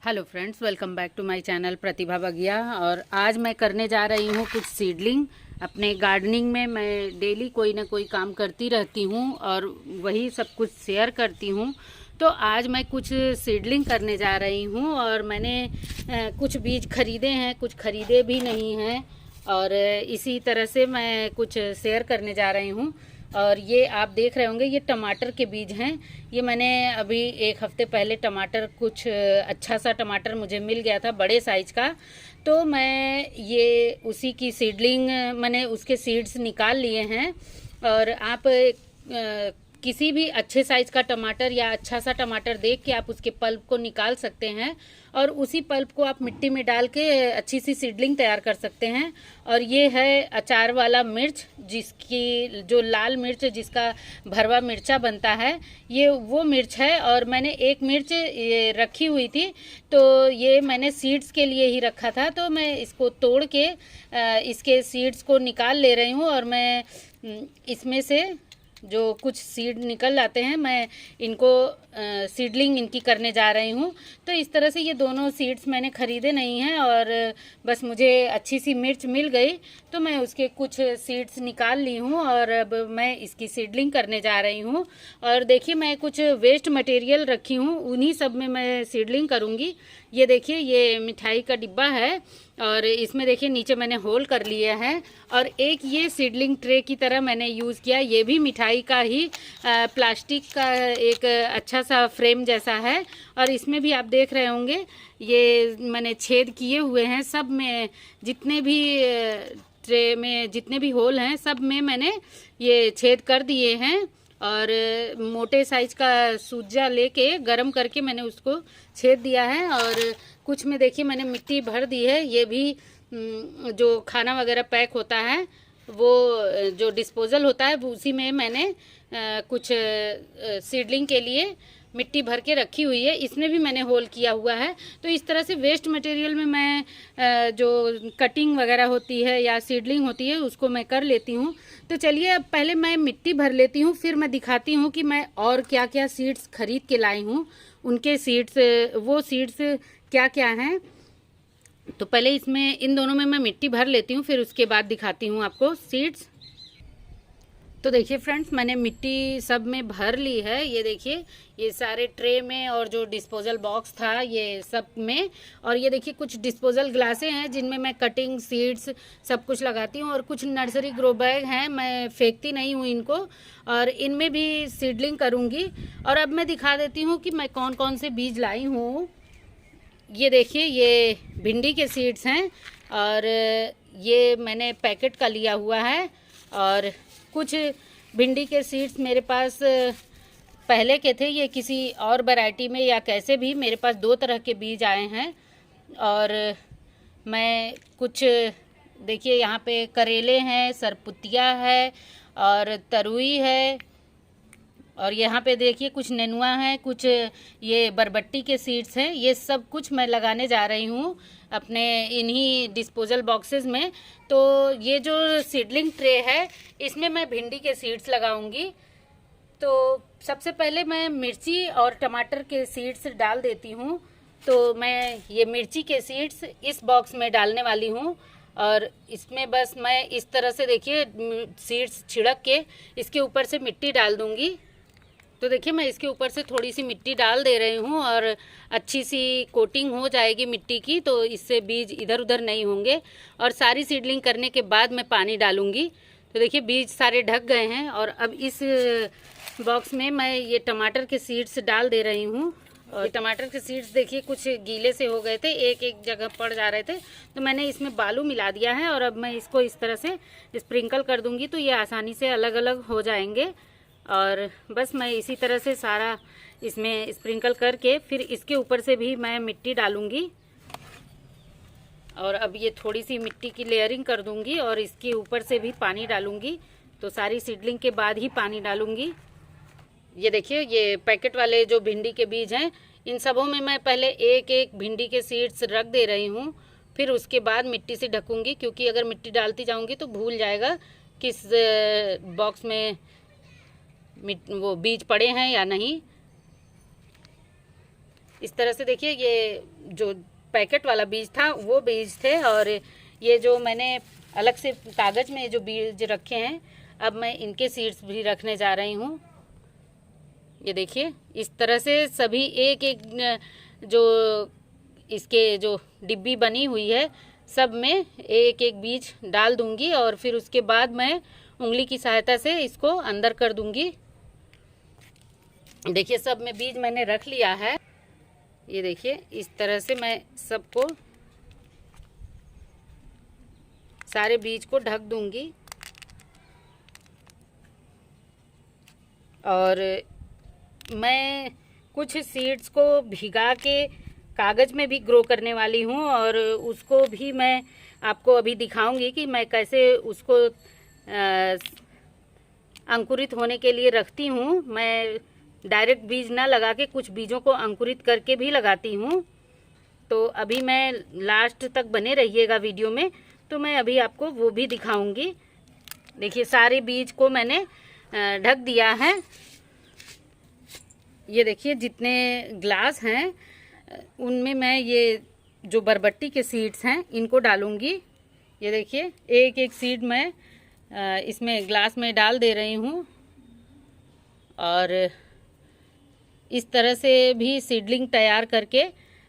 Hello friends, welcome back to my channel Pratibha Bagiya. और आज मैं करने जा रही हूँ कुछ सीडलिंग। अपने गार्डनिंग में मैं डेली कोई ना कोई काम करती रहती हूँ और वही सब कुछ शेयर करती हूँ। तो आज मैं कुछ सीडलिंग करने जा रही हूँ और मैंने कुछ बीज खरीदे हैं, कुछ खरीदे भी नहीं हैं और इसी तरह से मैं कुछ शेयर करने जा रही हूँ। और ये आप देख रहे होंगे, ये टमाटर के बीज हैं। ये मैंने अभी एक हफ्ते पहले टमाटर, कुछ अच्छा सा टमाटर मुझे मिल गया था बड़े साइज का। तो मैं ये उसी की सीडलिंग, मैंने उसके सीड्स निकाल लिए हैं। और आप किसी भी अच्छे साइज का टमाटर या अच्छा सा टमाटर देख के आप उसके पल्प को निकाल सकते हैं और उसी पल्प को आप मिट्टी में डाल के अच्छी सी सीडलिंग तैयार कर सकते हैं। और ये है अचार वाला मिर्च, जिसकी जो लाल मिर्च जिसका भरवा मिर्चा बनता है, ये वो मिर्च है। और मैंने एक मिर्च ये रखी हुई थी, तो ये मैंने सीड्स के लिए ही रखा था। तो मैं इसको तोड़ के इसके सीड्स को निकाल ले रही हूँ और मैं इसमें से जो कुछ सीड निकल आते हैं, मैं इनको सीडलिंग इनकी करने जा रही हूँ। तो इस तरह से ये दोनों सीड्स मैंने ख़रीदे नहीं हैं और बस मुझे अच्छी सी मिर्च मिल गई तो मैं उसके कुछ सीड्स निकाल ली हूँ और अब मैं इसकी सीडलिंग करने जा रही हूँ। और देखिए, मैं कुछ वेस्ट मटेरियल रखी हूँ, उन्हीं सब में मैं सीडलिंग करूँगी। ये देखिए, ये मिठाई का डिब्बा है और इसमें देखिए नीचे मैंने होल कर लिए हैं। और एक ये सीडलिंग ट्रे की तरह मैंने यूज़ किया, ये भी मिठाई का ही प्लास्टिक का एक अच्छा सा फ्रेम जैसा है। और इसमें भी आप देख रहे होंगे, ये मैंने छेद किए हुए हैं सब में, जितने भी ट्रे में जितने भी होल हैं सब में मैंने ये छेद कर दिए हैं। और मोटे साइज का सूजा लेके गरम करके मैंने उसको छेद दिया है। और कुछ में देखिए मैंने मिट्टी भर दी है। ये भी जो खाना वगैरह पैक होता है, वो जो डिस्पोजल होता है, उसी में मैंने कुछ सीडलिंग के लिए मिट्टी भर के रखी हुई है। इसमें भी मैंने होल किया हुआ है। तो इस तरह से वेस्ट मटेरियल में मैं जो कटिंग वगैरह होती है या सीडलिंग होती है उसको मैं कर लेती हूँ। तो चलिए, अब पहले मैं मिट्टी भर लेती हूँ, फिर मैं दिखाती हूँ कि मैं और क्या क्या सीड्स खरीद के लाई हूँ, उनके सीड्स, वो सीड्स क्या क्या हैं। तो पहले इसमें इन दोनों में मैं मिट्टी भर लेती हूँ, फिर उसके बाद दिखाती हूँ आपको सीड्स। तो देखिए फ्रेंड्स, मैंने मिट्टी सब में भर ली है। ये देखिए, ये सारे ट्रे में और जो डिस्पोजल बॉक्स था ये सब में। और ये देखिए, कुछ डिस्पोजल ग्लासें हैं जिनमें मैं कटिंग, सीड्स सब कुछ लगाती हूँ। और कुछ नर्सरी ग्रो बैग हैं, मैं फेंकती नहीं हूँ इनको, और इनमें भी सीडलिंग करूँगी। और अब मैं दिखा देती हूँ कि मैं कौन कौन से बीज लाई हूँ। ये देखिए, ये भिंडी के सीड्स हैं और ये मैंने पैकेट का लिया हुआ है। और कुछ भिंडी के सीड्स मेरे पास पहले के थे, ये किसी और वैरायटी में या कैसे भी, मेरे पास दो तरह के बीज आए हैं। और मैं कुछ देखिए, यहाँ पे करेले हैं, सरपुतिया है और तरुई है। और यहाँ पे देखिए कुछ नेनुआ है, कुछ ये बरबट्टी के सीड्स हैं। ये सब कुछ मैं लगाने जा रही हूँ अपने इन्हीं डिस्पोजल बॉक्सेस में। तो ये जो सीडलिंग ट्रे है, इसमें मैं भिंडी के सीड्स लगाऊंगी। तो सबसे पहले मैं मिर्ची और टमाटर के सीड्स डाल देती हूँ। तो मैं ये मिर्ची के सीड्स इस बॉक्स में डालने वाली हूँ और इसमें बस मैं इस तरह से देखिए सीड्स छिड़क के इसके ऊपर से मिट्टी डाल दूँगी। तो देखिए, मैं इसके ऊपर से थोड़ी सी मिट्टी डाल दे रही हूँ और अच्छी सी कोटिंग हो जाएगी मिट्टी की, तो इससे बीज इधर उधर नहीं होंगे। और सारी सीडलिंग करने के बाद मैं पानी डालूँगी। तो देखिए, बीज सारे ढक गए हैं। और अब इस बॉक्स में मैं ये टमाटर के सीड्स डाल दे रही हूँ। और टमाटर के सीड्स देखिए कुछ गीले से हो गए थे, एक एक जगह पड़ जा रहे थे, तो मैंने इसमें बालू मिला दिया है। और अब मैं इसको इस तरह से स्प्रिंकल कर दूँगी तो ये आसानी से अलग अलग हो जाएंगे। और बस मैं इसी तरह से सारा इसमें स्प्रिंकल करके फिर इसके ऊपर से भी मैं मिट्टी डालूंगी। और अब ये थोड़ी सी मिट्टी की लेयरिंग कर दूंगी और इसके ऊपर से भी पानी डालूंगी। तो सारी सीडलिंग के बाद ही पानी डालूंगी। ये देखिए, ये पैकेट वाले जो भिंडी के बीज हैं, इन सबों में मैं पहले एक एक भिंडी के सीड्स रख दे रही हूँ, फिर उसके बाद मिट्टी से ढकूंगी, क्योंकि अगर मिट्टी डालती जाऊंगी तो भूल जाएगा किस बॉक्स में वो बीज पड़े हैं या नहीं। इस तरह से देखिए, ये जो पैकेट वाला बीज था वो बीज थे, और ये जो मैंने अलग से कागज़ में जो बीज रखे हैं, अब मैं इनके सीड्स भी रखने जा रही हूँ। ये देखिए, इस तरह से सभी एक एक जो इसके जो डिब्बी बनी हुई है सब में एक एक बीज डाल दूंगी, और फिर उसके बाद मैं उंगली की सहायता से इसको अंदर कर दूंगी। देखिए, सब में बीज मैंने रख लिया है। ये देखिए, इस तरह से मैं सबको, सारे बीज को ढक दूंगी, और मैं कुछ सीड्स को भिगा के कागज़ में भी ग्रो करने वाली हूँ, और उसको भी मैं आपको अभी दिखाऊंगी कि मैं कैसे उसको अंकुरित होने के लिए रखती हूँ। मैं डायरेक्ट बीज ना लगा के कुछ बीजों को अंकुरित करके भी लगाती हूँ। तो अभी मैं लास्ट तक बने रहिएगा वीडियो में, तो मैं अभी आपको वो भी दिखाऊंगी। देखिए, सारे बीज को मैंने ढक दिया है। ये देखिए, जितने ग्लास हैं उनमें मैं ये जो बरबट्टी के सीड्स हैं इनको डालूंगी। ये देखिए, एक एक सीड मैं इसमें ग्लास में डाल दे रही हूँ, और इस तरह से भी सीडलिंग तैयार करके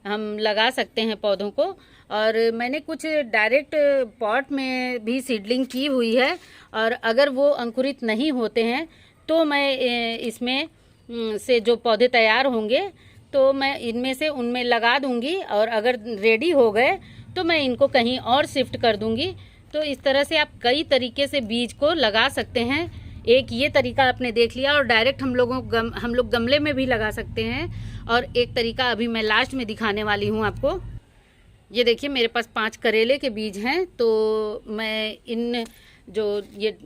हम लगा सकते हैं पौधों को। और मैंने कुछ डायरेक्ट पॉट में भी सीडलिंग की हुई है, और अगर वो अंकुरित नहीं होते हैं तो मैं इसमें से जो पौधे तैयार होंगे तो मैं इनमें से उनमें लगा दूंगी, और अगर रेडी हो गए तो मैं इनको कहीं और शिफ्ट कर दूंगी। तो इस तरह से आप कई तरीके से बीज को लगा सकते हैं। एक ये तरीका आपने देख लिया, और डायरेक्ट हम लोग गमले में भी लगा सकते हैं, और एक तरीका अभी मैं लास्ट में दिखाने वाली हूँ आपको। ये देखिए, मेरे पास 5 करेले के बीज हैं, तो मैं इन जो ये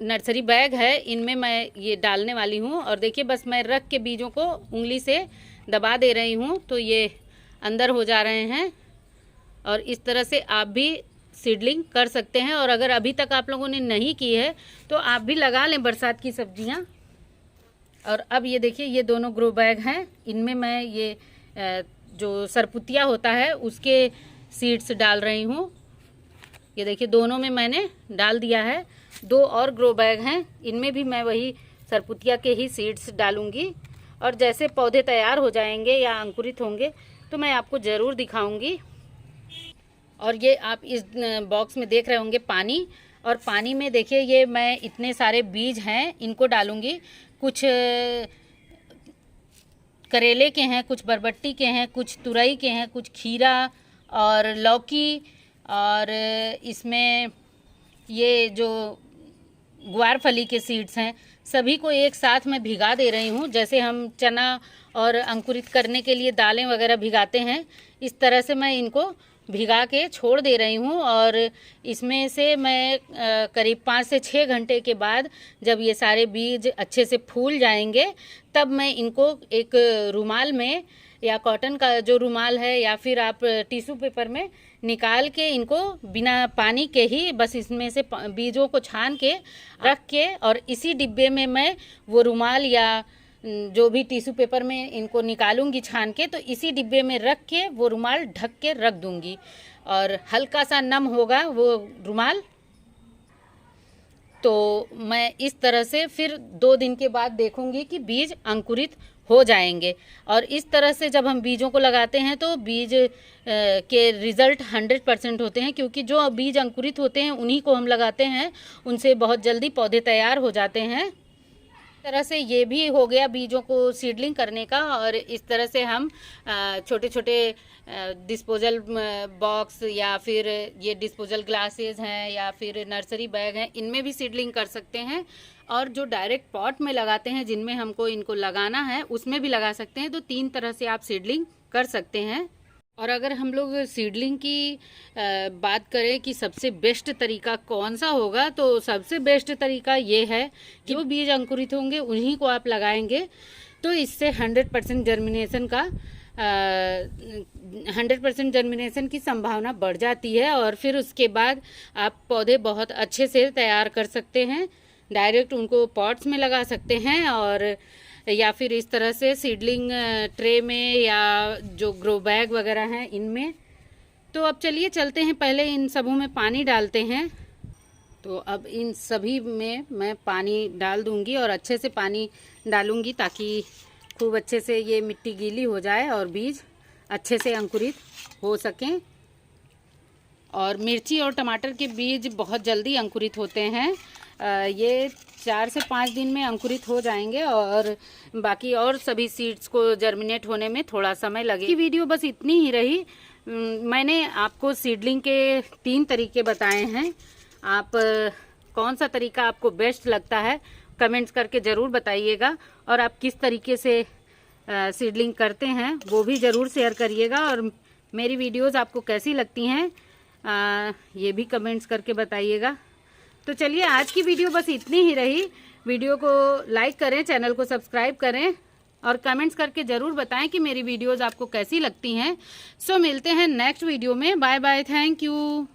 नर्सरी बैग है इनमें मैं ये डालने वाली हूँ। और देखिए, बस मैं रख के बीजों को उंगली से दबा दे रही हूँ तो ये अंदर हो जा रहे हैं। और इस तरह से आप भी सीडलिंग कर सकते हैं, और अगर अभी तक आप लोगों ने नहीं की है तो आप भी लगा लें बरसात की सब्जियाँ। और अब ये देखिए, ये दोनों ग्रो बैग हैं, इनमें मैं ये जो सरपुतिया होता है उसके सीड्स डाल रही हूँ। ये देखिए, दोनों में मैंने डाल दिया है। 2 और ग्रो बैग हैं, इनमें भी मैं वही सरपुतिया के ही सीड्स डालूंगी, और जैसे पौधे तैयार हो जाएंगे या अंकुरित होंगे तो मैं आपको ज़रूर दिखाऊंगी। और ये आप इस बॉक्स में देख रहे होंगे पानी, और पानी में देखिए, ये मैं इतने सारे बीज हैं इनको डालूंगी। कुछ करेले के हैं, कुछ बरबट्टी के हैं, कुछ तुरई के हैं, कुछ खीरा और लौकी, और इसमें ये जो ग्वारफली के सीड्स हैं सभी को एक साथ में भिगा दे रही हूँ। जैसे हम चना और अंकुरित करने के लिए दालें वगैरह भिगाते हैं, इस तरह से मैं इनको भिगा के छोड़ दे रही हूँ। और इसमें से मैं करीब 5 से 6 घंटे के बाद जब ये सारे बीज अच्छे से फूल जाएंगे तब मैं इनको एक रुमाल में, या कॉटन का जो रुमाल है या फिर आप टिश्यू पेपर में निकाल के इनको बिना पानी के ही बस इसमें से बीजों को छान के रख के, और इसी डिब्बे में मैं वो रुमाल या जो भी टिश्यू पेपर में इनको निकालूंगी छान के, तो इसी डिब्बे में रख के वो रुमाल ढक के रख दूंगी, और हल्का सा नम होगा वो रुमाल। तो मैं इस तरह से फिर 2 दिन के बाद देखूंगी कि बीज अंकुरित हो जाएंगे। और इस तरह से जब हम बीजों को लगाते हैं तो बीज के रिज़ल्ट 100% होते हैं, क्योंकि जो बीज अंकुरित होते हैं उन्हीं को हम लगाते हैं, उनसे बहुत जल्दी पौधे तैयार हो जाते हैं। इस तरह से ये भी हो गया बीजों को सीडलिंग करने का। और इस तरह से हम छोटे छोटे डिस्पोजल बॉक्स या फिर ये डिस्पोजल ग्लासेस हैं या फिर नर्सरी बैग हैं, इनमें भी सीडलिंग कर सकते हैं। और जो डायरेक्ट पॉट में लगाते हैं, जिनमें हमको इनको लगाना है, उसमें भी लगा सकते हैं। तो 3 तरह से आप सीडलिंग कर सकते हैं। और अगर हम लोग सीडलिंग की बात करें कि सबसे बेस्ट तरीका कौन सा होगा, तो सबसे बेस्ट तरीका ये है कि जो बीज अंकुरित होंगे उन्हीं को आप लगाएंगे, तो इससे 100% जर्मिनेशन का 100% जर्मिनेशन की संभावना बढ़ जाती है। और फिर उसके बाद आप पौधे बहुत अच्छे से तैयार कर सकते हैं। डायरेक्ट उनको पॉट्स में लगा सकते हैं, और या फिर इस तरह से सीडलिंग ट्रे में या जो ग्रो बैग वगैरह हैं इनमें। तो अब चलिए चलते हैं, पहले इन सबों में पानी डालते हैं। तो अब इन सभी में मैं पानी डाल दूंगी और अच्छे से पानी डालूंगी ताकि खूब अच्छे से ये मिट्टी गीली हो जाए और बीज अच्छे से अंकुरित हो सकें। और मिर्ची और टमाटर के बीज बहुत जल्दी अंकुरित होते हैं, ये 4 से 5 दिन में अंकुरित हो जाएंगे और बाकी और सभी सीड्स को जर्मिनेट होने में थोड़ा समय लगेगा। वीडियो बस इतनी ही रही। मैंने आपको सीडलिंग के 3 तरीके बताए हैं। आप कौन सा तरीका आपको बेस्ट लगता है कमेंट्स करके ज़रूर बताइएगा, और आप किस तरीके से सीडलिंग करते हैं वो भी ज़रूर शेयर करिएगा। और मेरी वीडियोस आपको कैसी लगती हैं ये भी कमेंट्स करके बताइएगा। तो चलिए आज की वीडियो बस इतनी ही रही। वीडियो को लाइक करें, चैनल को सब्सक्राइब करें और कमेंट्स करके ज़रूर बताएं कि मेरी वीडियोस आपको कैसी लगती हैं। सो मिलते हैं नेक्स्ट वीडियो में। Bye bye, thank you.